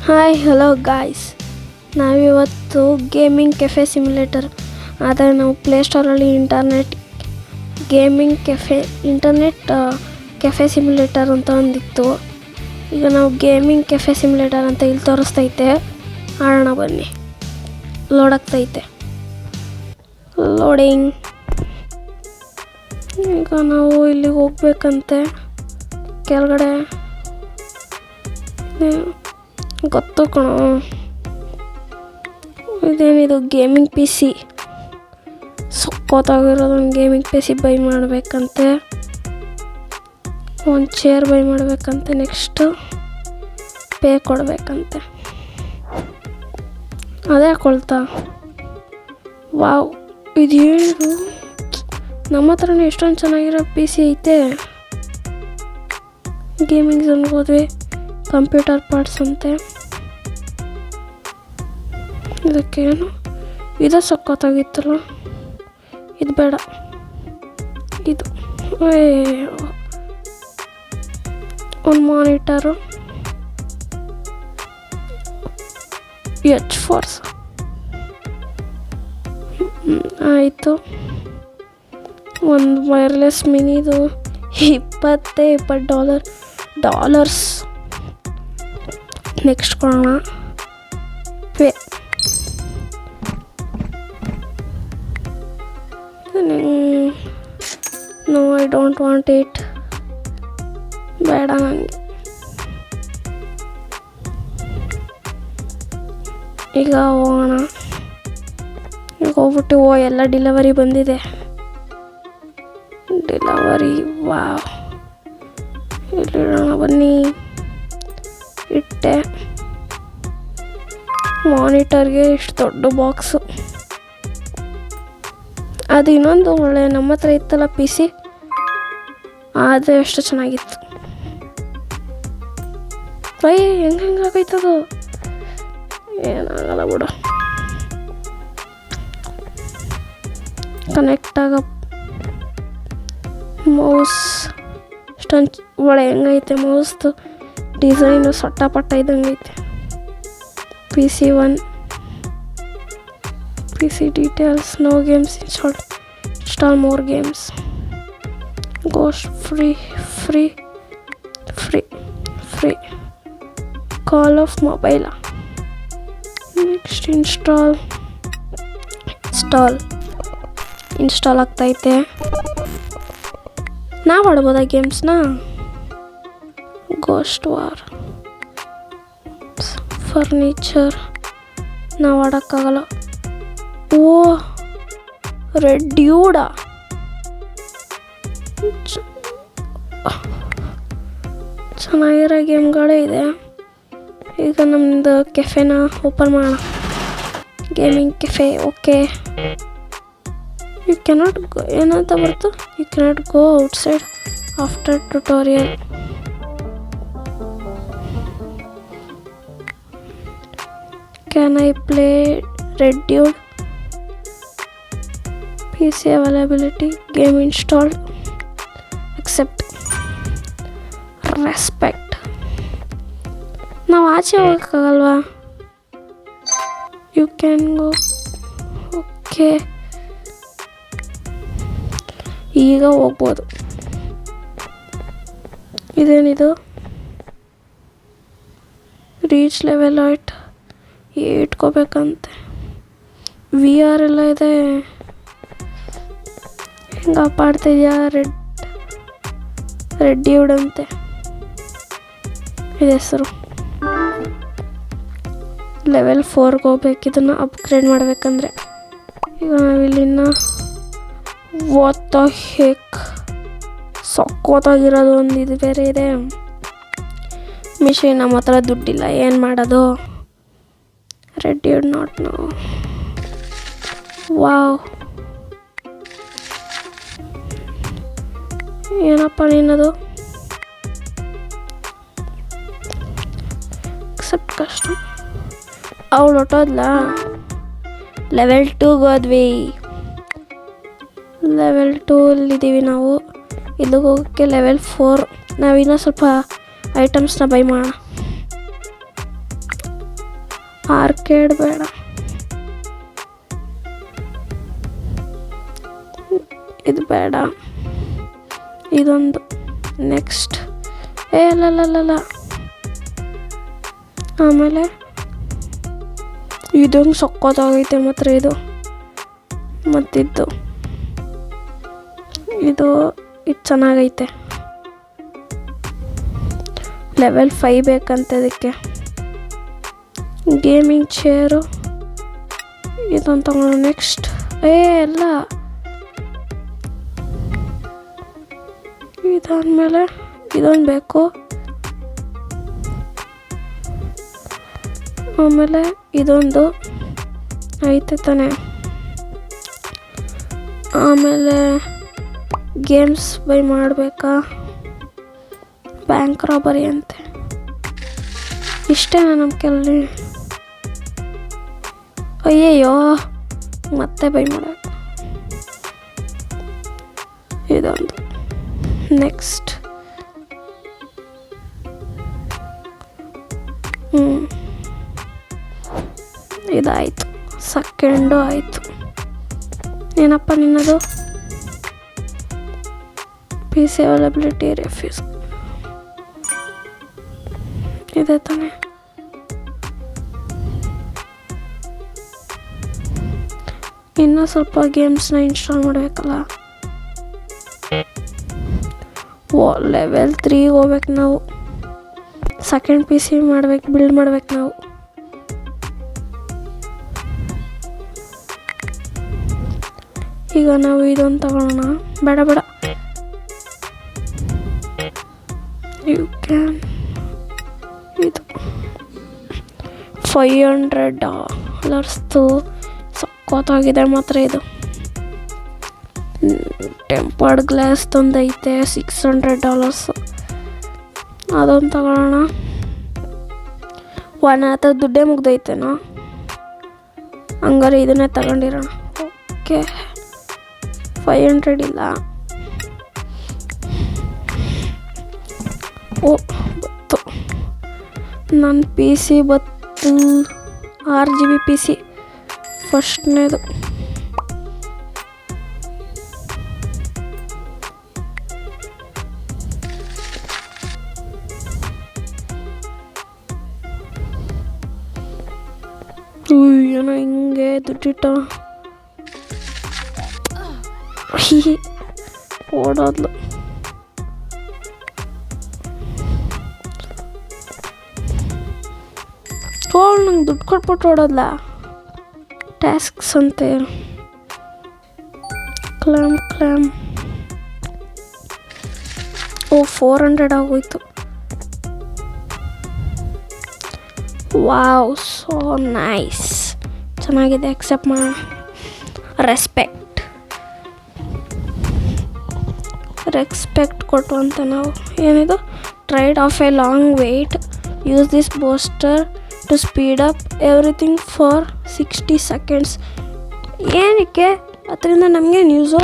Hi hello guys, ನಾವಿವತ್ತು gaming cafe simulator ಆದರೆ ನಾವು ಪ್ಲೇಸ್ಟೋರಲ್ಲಿ ಇಂಟರ್ನೆಟ್ ಕೆಫೆ ಸಿಮ್ಯುಲೇಟರ್ ಅಂತ ಒಂದಿತ್ತು. ಈಗ ನಾವು ಗೇಮಿಂಗ್ ಕೆಫೆ ಸಿಮ್ಯುಲೇಟರ್ ಅಂತ ಇಲ್ಲಿ ತೋರಿಸ್ತೈತೆ. ಆಡೋಣ ಬನ್ನಿ. ಲೋಡ್ ಆಗ್ತೈತೆ. ಲೋಡಿಂಗ್. ಈಗ ನಾವು ಇಲ್ಲಿಗೆ ಹೋಗ್ಬೇಕಂತೆ. ಕೆಳಗಡೆ ಗೊತ್ತು ಕಣೋ. ಇದೇನಿದು ಗೇಮಿಂಗ್ ಪಿ ಸಿ. ಸಕ್ಕತ್ತಾಗಿರೋದೊಂದು ಗೇಮಿಂಗ್ ಪಿ ಸಿ ಬೈ ಮಾಡಬೇಕಂತೆ. ಒಂದು ಚೇರ್ ಬೈ ಮಾಡಬೇಕಂತೆ. ನೆಕ್ಸ್ಟು ಪೇ ಕೊಡಬೇಕಂತೆ. ಅದೇ ಕೊಳ್ತಾ. ವಾವ್, ಇದೇನು ನಮ್ಮ ಹತ್ರನೇ ಎಷ್ಟೊಂದು ಚೆನ್ನಾಗಿರೋ ಪಿ ಸಿ ಐತೆ. ಗೇಮಿಂಗ್ ಝೋನ್ಗೆ ಹೋದ್ವಿ. ಕಂಪ್ಯೂಟರ್ ಪಾರ್ಟ್ಸ್ ಅಂತೆ. ಇದಕ್ಕೇನು ಇದು ಸಕ್ಕತ್ತಾಗಿತ್ತಲ್ಲ. ಇದು ಬೇಡ, ಇದು ಒಂದು ಮಾನಿಟರು ಫೋರ್ಸ್ ಆಯಿತು. ಒಂದು ವೈರ್ಲೆಸ್ ಮಿನಿದು $20 ಡಾಲರ್ಸ್. ನೆಕ್ಸ್ಟ್ ಕೊಡೋಣ. Pay. No, I don't want it. ಬೇಡ ನನಗೆ. ಈಗ ಹೋಗೋಣ. ಈಗ ಹೋಗ್ಬಿಟ್ಟು ಎಲ್ಲ ಡಿಲವರಿ ಬಂದಿದೆ. ಡಿಲವರಿ. ವಾವ್, ಇಲ್ಲಿಡೋಣ ಬನ್ನಿ. ಇಟ್ಟೆ. ಮಾನಿಟರ್ಗೆ ಇಷ್ಟು ದೊಡ್ಡ ಬಾಕ್ಸು. ಅದು ಇನ್ನೊಂದು ಒಳ್ಳೆ ನಮ್ಮ ಹತ್ರ ಇತ್ತಲ್ಲ ಪಿ ಸಿ, ಅದು ಎಷ್ಟು ಚೆನ್ನಾಗಿತ್ತು. ಹೆಂಗಾಗೈತದು. ಏನಾಗಲ್ಲ ಬಿಡು. ಕನೆಕ್ಟ್ ಆಗ ಮೌಸ್ ಇಷ್ಟೊಂದು ಒಳ್ಳೆ ಹೆಂಗೈತೆ. ಮೌಸ್ದು ಡಿಸೈನು ಸೊಟ್ಟಪಟ್ಟ ಇದ್ದಂಗೈತೆ. P C 1 PC details. No games installed. Install more games. Ghost free. Call of Mobile. Next install ಆಗ್ತೈತೆ. ನಾವು ಆಡ್ಬೋದಾ ಗೇಮ್ಸ್ನ? Ghost war. ಫರ್ನಿಚರ್ ನಾವು ಆಡೋಕ್ಕಾಗಲ್ಲ. ಓ, ರೆಡ್ ಡ್ಯೂಡಾ. ಚೆನ್ನಾಗಿರೋ ಗೇಮ್ಗಳೇ ಇದೆ. ಈಗ ನಮ್ಮದು ಕೆಫೆನ ಓಪನ್ ಮಾಡೋಣ. Gaming cafe. Okay. You cannot go. ಏನಂತ ಬರ್ತು? You cannot go outside after tutorial. Can I play red dude? PC availability. Game installed. Accept. Respect. ನಾವು ಆಚೆ ಹೋಗೋಕ್ಕಾಗಲ್ವಾ? You can go. ಓಕೆ, ಈಗ ಹೋಗ್ಬೋದು. ಇದೇನಿದು? Reach level 8 ಇಟ್ಕೋಬೇಕಂತೆ. VR ಎಲ್ಲ ಇದೆ. ಹೆಂಗಪ್ಪ ಆಡ್ತಿದ್ಯಾ? ರೆಡ್ ಡ್ಯೂಡ್ ಅಂತೆ ಇದು ಹೆಸರು. ಲೆವೆಲ್ 4ಗೆ ಹೋಗ್ಬೇಕು. ಇದನ್ನು ಅಪ್ಗ್ರೇಡ್ ಮಾಡಬೇಕಂದ್ರೆ. ಈಗ ನಾವಿಲ್ಲಿನ ವಾಟ್ ದ ಹೆಕ್, ಸಕ್ಕತ್ತಾಗಿರೋದು ಒಂದು ಇದು ಬೇರೆ ಇದೆ. ಮಿಷಿನ್. ನಮ್ಮ ಹತ್ರ ದುಡ್ಡಿಲ್ಲ, ಏನು ಮಾಡೋದು? Red dude not no. Wow, ಏನಪ್ಪ ನೀನದು? Accept custom. ಅವಳು ಹೊಟ್ಟೋದ್ಲಾ? ಲೆವೆಲ್ 2ಗೆ ಹೋದ್ವಿ. ಲೆವೆಲ್ 2ಅಲ್ಲಿದ್ದೀವಿ ನಾವು. ಇಲ್ಲಿಗೆ ಹೋಗೋಕ್ಕೆ ಲೆವೆಲ್ 4. ನಾವಿನ್ನೂ ಸ್ವಲ್ಪ ಐಟಮ್ಸ್ನ ಬೈ ಮಾಡೋಣ. ಆರ್ಕೇಡ್ ಬೇಡ, ಇದು ಬೇಡ, ಇದೊಂದು ನೆಕ್ಸ್ಟ್. ಅಲ್ಲಲ್ಲ, ಆಮೇಲೆ ಇದೊಂದು ಸಕ್ಕತ್ತಾಗೈತೆ ಮಾತ್ರ ಇದು. ಮತ್ತಿದ್ದು ಇದು ಚೆನ್ನಾಗೈತೆ. ಲೆವೆಲ್ 5 ಬೇಕಂತ ಇದಕ್ಕೆ. ಗೇಮಿಂಗ್ ಚೇರು ಇದೊಂದು ತಗೊಳ್ಳೋ. ನೆಕ್ಸ್ಟ್ ಎಲ್ಲ ಇದಾದ್ಮೇಲೆ ಇದೊಂದು ಬೇಕು. ಆಮೇಲೆ ಇದೊಂದು ಐತೆ ತಾನೆ. ಆಮೇಲೆ ಗೇಮ್ಸ್ ಬೈ ಮಾಡಬೇಕಾ? ಬ್ಯಾಂಕ್ ರಾಬರಿ ಅಂತೆ. ಇಷ್ಟೇನಾ ನಮ್ಮ ಕೆಲ್ಲಿ? ಅಯ್ಯಯ್ಯೋ, ಮತ್ತೆ ಬೈ ಮಾಡಬೇಕು. ಇದೊಂದು ನೆಕ್ಸ್ಟ್. ಇದಾಯಿತು, ಸೆಕೆಂಡು ಆಯಿತು. ಏನಪ್ಪ ನಿನ್ನದು? ಪಿ ಸಿ ಅವೈಲಬಿಲಿಟಿ ರೆಫ್ಯೂಸ್ ಇದೆ ತಾನೆ. ಇನ್ನೂ ಸ್ವಲ್ಪ ಗೇಮ್ಸ್ನ ಇನ್ಸ್ಟಾಲ್ ಮಾಡಬೇಕಲ್ಲ. ಲೆವೆಲ್ 3 ಹೋಗ್ಬೇಕು ನಾವು. ಸೆಕೆಂಡ್ ಪಿ ಸಿ ಮಾಡ್ಬೇಕು, ಬಿಲ್ಡ್ ಮಾಡ್ಬೇಕು ನಾವು. ಈಗ ನಾವು ಇದೊಂದು ತಗೊಳ್ಳೋಣ. ಬೇಡ, ಯು ಕ್ಯಾನ್. ಇದು $500 ಸಕ್ಕತ್ತಾಗಿದೆ ಮಾತ್ರ ಇದು. ಟೆಂಪರ್ಡ್ ಗ್ಲಾಸ್ ತಂದೈತೆ $600. ಅದೊಂದು ತಗೊಳ್ಳೋಣ. ಹತ್ರ ದುಡ್ಡೇ ಮುಗ್ದೈತೆನೋ, ಹಂಗಾರೆ ಇದನ್ನೇ ತಗೊಂಡಿರೋಣ. ಓಕೆ, 500 ಇಲ್ಲ. ಬತ್ತು ನನ್ನ ಪಿ ಸಿ ಬತ್ತು. 6 GB ಪಿ ಸಿ ಫಸ್ಟ್ನೇದು. ಏನೋ ಹಿಂಗೆ ದುಡ್ಡಿಟ್ಟ ಓಡೋದ್ಲು. ನಂಗೆ ದುಡ್ಡು ಕೊಟ್ಬಿಟ್ಟು ಓಡೋದ್ಲ. ಟಾಸ್ಕ್ಸ್ ಅಂತೆ. ಕ್ಲಾಮ್ ಓ 400 ಆಗೋಯ್ತು. Wow, so nice. ಚೆನ್ನಾಗಿದೆ, ಅಕ್ಸೆಪ್ಟ್ ಮಾಡೋಣ. ರೆಸ್ಪೆಕ್ಟ್ ಕೊಟ್ಟು ಅಂತ ನಾವು. ಏನಿದು? Tired of a long wait. Use this booster to speed up everything for 60 seconds. ಏನಕ್ಕೆ? ಅದರಿಂದ ನಮಗೇನು ಯೂಸು?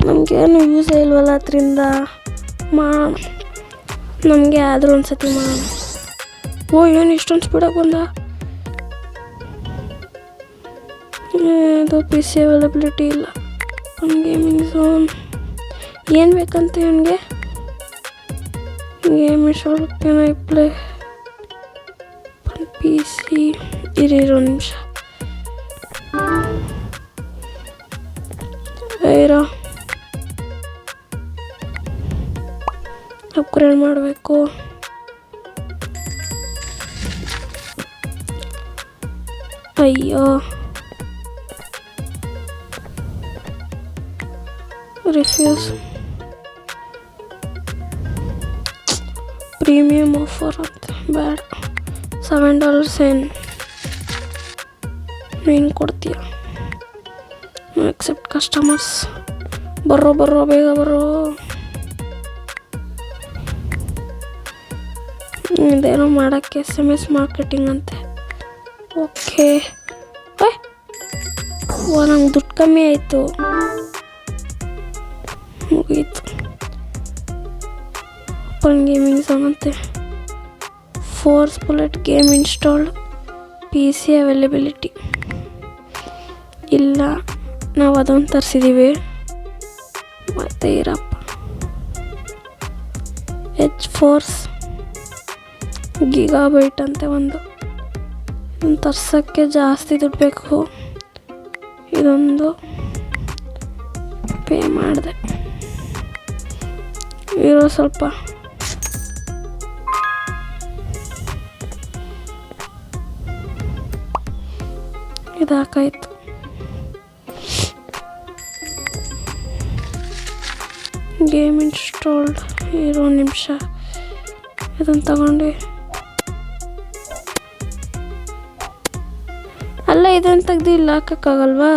ನಮಗೇನು ಯೂಸೇ ಇಲ್ವಲ್ಲ ಅದರಿಂದ. ಮಾಡೋಣ, ನಮಗೆ ಆದರೂ ಒಂದು ಸತಿ ಮಾಡೋಣ. ಓ, ಏನು ಇಷ್ಟೊಂದು ಸ್ಪೀಡಾಗಿ ಬಂದ? ಇದು ಪಿ ಸಿ ಅವೈಲಬಿಲಿಟಿ ಇಲ್ಲ. ಗೇಮಿಂಗ್ ಝೋನ್ ಏನು ಬೇಕಂತ ಇವನಿಗೆ? Game install I play P C. ಇರೋ ನಿಮಿಷ ಅಪ್ಗ್ರೇಡ್ ಮಾಡಬೇಕು. ಅಯ್ಯೋ, ರಿಫ್ಯೂಸ್. ಪ್ರೀಮಿಯಮ್ ಆಫರ್ ಅಂತ ಬೇಡ. $7 ನೀನು ಕೊಡ್ತೀಯ. Accept customers. ಬರ್ರೋ ಬೇಗ ಬರ್ರೋ. ಇದೇನೋ ಮಾಡೋಕ್ಕೆ SMS ಮಾರ್ಕೆಟಿಂಗ್ ಅಂತೆ. ಓಕೆ. ನಂಗೆ ದುಡ್ಡು ಕಮ್ಮಿ ಆಯಿತು. ಮುಗೀತು. ಓಪನ್ ಗೇಮಿಂಗ್ ಝೋನ್ ಅಂತೆ. Force bullet game installed. P C availability ಇಲ್ಲ, ನಾವು ಅದೊಂದು ತರಿಸಿದ್ದೀವಿ. ಮತ್ತು ಇರಪ್ಪ ಎಚ್ ಫೋರ್ಸ್ ಗಿಗಾಬೈಟ್ ಅಂತೆ ಒಂದು. ಇದನ್ನು ತರ್ಸೋಕ್ಕೆ ಜಾಸ್ತಿ ದುಡ್ಡು ಬೇಕು. ಇದೊಂದು ಪೇ ಮಾಡಿದೆ. ಇರೋ ಸ್ವಲ್ಪ ಇದಾಕಾಯ್ತು. Game installed. ಇರೋ ನಿಮಿಷ ಇದನ್ನು ತಗೊಂಡು. ಅಲ್ಲ, ಇದನ್ನು ತೆಗ್ದು ಇಲ್ಲಿ ಹಾಕೋಕ್ಕಾಗಲ್ವಾ?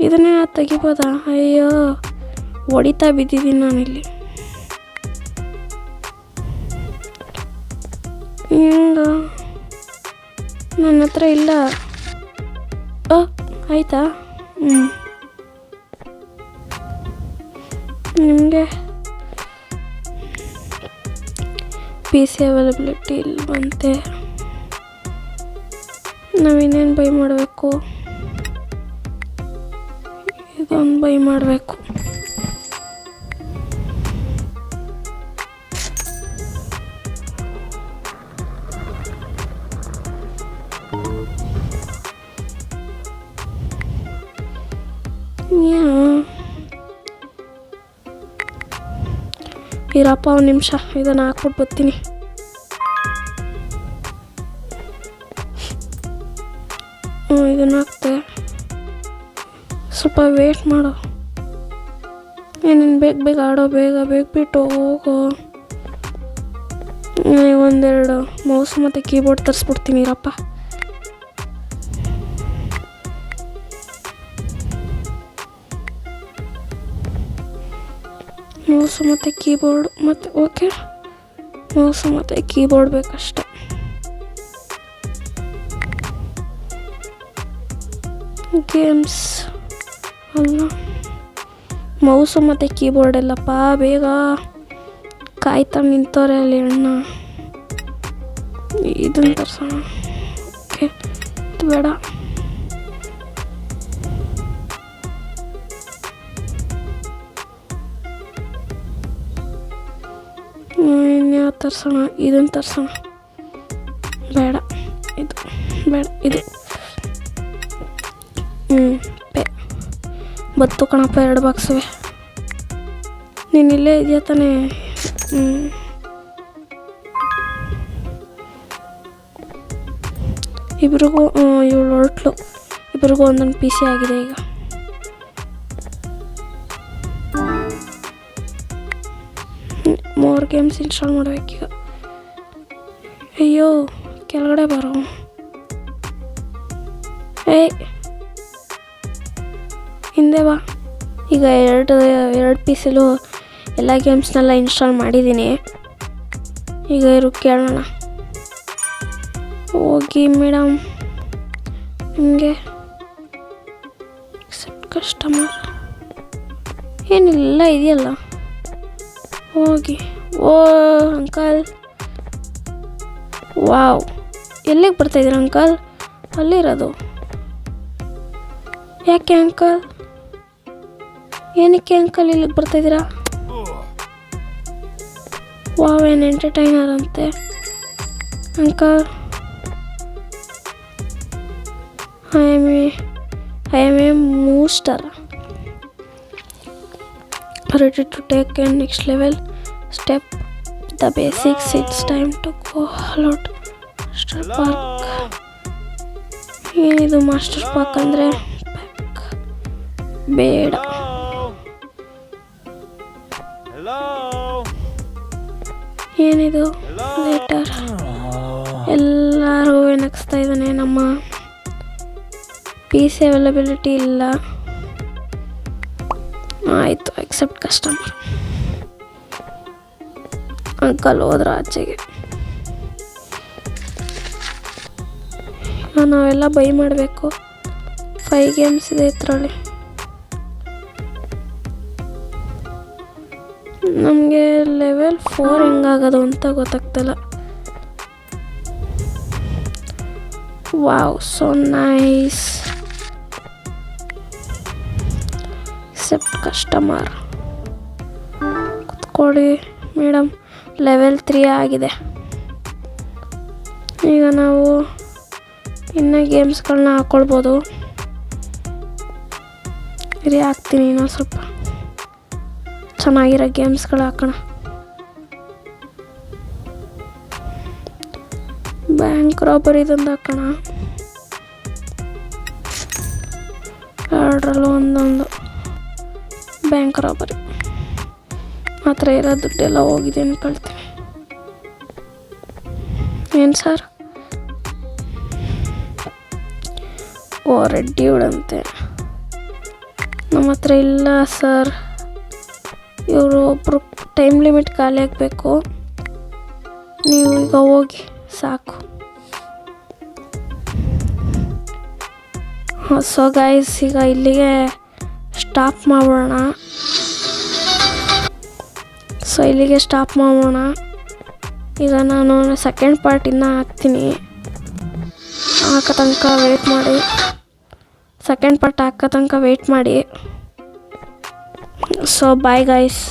ಇದನ್ನೇ ತೆಗಿಬೋದಾ? ಅಯ್ಯೋ, ಹೊಡಿತಾ ಬಿದ್ದಿದ್ದೀನಿ ನಾನಿಲ್ಲಿ. ಹಿಂಗ ನನ್ನ ಹತ್ರ ಇಲ್ಲ. ಆಯಿತಾ? ನಿಮಗೆ ಪಿ ಸಿ ಅವೈಲಬಿಲಿಟಿ ಇಲ್ವಂತೆ. ನಾವಿನ್ನೇನು ಬೈ ಮಾಡಬೇಕು? ಇದೊಂದು ಬೈ ಮಾಡಬೇಕು. ಇರಪ್ಪ ಒಂದು ನಿಮಿಷ, ಇದನ್ನು ಹಾಕ್ಬಿಟ್ಟು ಬರ್ತೀನಿ. ಇದನ್ನು ಹಾಕ್ತೆ. ಸ್ವಲ್ಪ ವೇಟ್ ಮಾಡು. ಏನೇನು ಬೇಗ ಆಡೋ, ಬೇಗ ಬಿಟ್ಟು ಹೋಗೋ. ಒಂದೆರಡು ಮೌಸ್ ಮತ್ತು ಕೀಬೋರ್ಡ್ ತರಿಸ್ಬಿಡ್ತೀನಿ. ಇರಪ್ಪ. ಮೌಸು ಮತ್ತು ಕೀಬೋರ್ಡ್ ಮತ್ತು ಓಕೆ, ಮೌಸು ಮತ್ತು ಕೀಬೋರ್ಡ್ ಬೇಕಷ್ಟೆ. ಗೇಮ್ಸ್ ಅಲ್ಲ, ಮೌಸು ಮತ್ತು ಕೀಬೋರ್ಡ್ ಎಲ್ಲಪ್ಪ. ಬೇಗ ಕಾಯ್ತಾ ನಿಂತವ್ರೆ ಅಲ್ಲಿ ಅಣ್ಣ. ಇದನ್ನು ತರ್ಸೋಣ. ಓಕೆ, ಇದು ಬೇಡ. ಇನ್ಯಾವ ತರ್ಸೋಣ? ಇದನ್ನು ತರ್ಸೋಣ. ಬೇಡ, ಇದು ಬೇಡ, ಇದು ಪೇ ಬತ್ತು ಕಣಪ್ಪ. 2 ಬಾಕ್ಸುವೆ. ನೀನು ಇಲ್ಲೇ ಇದೆಯಾ ತಾನೇ? ಇಬ್ರಿಗೂ ಇವಳು ಹೊರಟ್ಲು. ಇಬ್ರಿಗೂ ಒಂದೊಂದು ಪಿ ಸಿ ಆಗಿದೆ ಈಗ. ಮೋರ್ ಗೇಮ್ಸ್ ಇನ್ಸ್ಟಾಲ್ ಮಾಡಬೇಕೀಗ. ಅಯ್ಯೋ, ಕೆಳಗಡೆ ಬರೋ. ಹಿಂದೆ ಬಾ. ಈಗ ಎರಡು ಪಿ ಸಿಲು ಎಲ್ಲ ಗೇಮ್ಸ್ನೆಲ್ಲ ಇನ್ಸ್ಟಾಲ್ ಮಾಡಿದ್ದೀನಿ. ಈಗ ಇರು ಕೇಳೋಣ. ಹೋಗಿ ಮೇಡಮ್, ನಿಮಗೆ ಎಕ್ಸೆಪ್ಟ್ ಕಸ್ಟಮರ್ ಏನಿಲ್ಲ ಇದೆಯಲ್ಲ. ಹೋಗಿ. ಓ ಅಂಕಲ್, ವಾವ್, ಎಲ್ಲಿಗೆ ಬರ್ತಾಯಿದ್ದೀರ ಅಂಕಲ್? ಅಲ್ಲಿರೋದು. ಯಾಕೆ ಅಂಕಲ್? ಏನಕ್ಕೆ ಅಂಕಲ್ ಇಲ್ಲಿಗೆ ಬರ್ತಾಯಿದ್ದೀರಾ? ವಾವ್, ಏನು ಎಂಟರ್ಟೈನರ್ ಅಂತೆ uncle. I am a monster ready to take a next level step. The basics, it's time to go out. Master Park. ಏನಿದು ಮಾಸ್ಟರ್ ಪಾರ್ಕ್ ಅಂದರೆ? ಬೇಡ. ಏನಿದು? ಲೇಟರ್. ಎಲ್ಲರೂ ಏನಕ್ಸ್ತಾ ಇದ್ದಾನೆ ನಮ್ಮ. ಪಿ ಸಿ ಅವೈಲಬಿಲಿಟಿ ಇಲ್ಲ. ಆಯಿತು, ಎಕ್ಸೆಪ್ಟ್ ಕಸ್ಟಮರ್. ಅಂಕಲ್ ಹೋದ್ರ ಆಚೆಗೆ. ನಾವೆಲ್ಲ ಬೈ ಮಾಡಬೇಕು. 5 ಗೇಮ್ಸ್ ಇದೆ ಇದರಲ್ಲಿ. ನಮಗೆ ಲೆವೆಲ್ 4 ಹೆಂಗಾಗೋದು ಅಂತ ಗೊತ್ತಾಗ್ತಿಲ್ಲ. Wow, so nice. Accept customer. ಕುತ್ಕೊಳ್ಳಿ ಮೇಡಮ್. ಲೆವೆಲ್ 3 ಆಗಿದೆ. ಈಗ ನಾವು ಇನ್ನೂ ಗೇಮ್ಸ್ಗಳನ್ನ ಹಾಕ್ಕೊಳ್ಬೋದು. ಇರಿ, ಹಾಕ್ತೀನಿ ಇನ್ನೊಂದು ಸ್ವಲ್ಪ ಚೆನ್ನಾಗಿರೋ ಗೇಮ್ಸ್ಗಳು ಹಾಕೋಣ. ಬ್ಯಾಂಕ್ ರಾಬರಿದಂದು ಹಾಕೋಣ. ಎರಡರಲ್ಲೂ ಒಂದೊಂದು ಬ್ಯಾಂಕ್ ರಾಬರಿ. ಮಾತ್ರ ಇರೋ ದುಡ್ಡೆಲ್ಲ ಹೋಗಿದೆ ಅನ್ಕೊಳ್ತೀನಿ. ಏನು ಸರ್? ಓ, ರೆಡ್ಡಿ ಉಡಂತೆ. ನಮ್ಮ ಹತ್ರ ಇಲ್ಲ ಸರ್. ಇವರು ಒಬ್ಬರು ಟೈಮ್ ಲಿಮಿಟ್ ಖಾಲಿ ಆಗಬೇಕು. ನೀವು ಈಗ ಹೋಗಿ ಸಾಕು. ಸೊ ಗೈಸ್, ಈಗ ಇಲ್ಲಿಗೆ ಸ್ಟಾಪ್ ಮಾಡೋಣ. ಈಗ ನಾನು ಸೆಕೆಂಡ್ ಪಾರ್ಟ್ ಇನ್ನೂ ಹಾಕ್ತೀನಿ. ಹಾಕೋ ತನಕ ವೆಯ್ಟ್ ಮಾಡಿ. ಸೆಕೆಂಡ್ ಪಾರ್ಟ್ ಹಾಕೋ ತನಕ ವೆಯ್ಟ್ ಮಾಡಿ. So bye guys.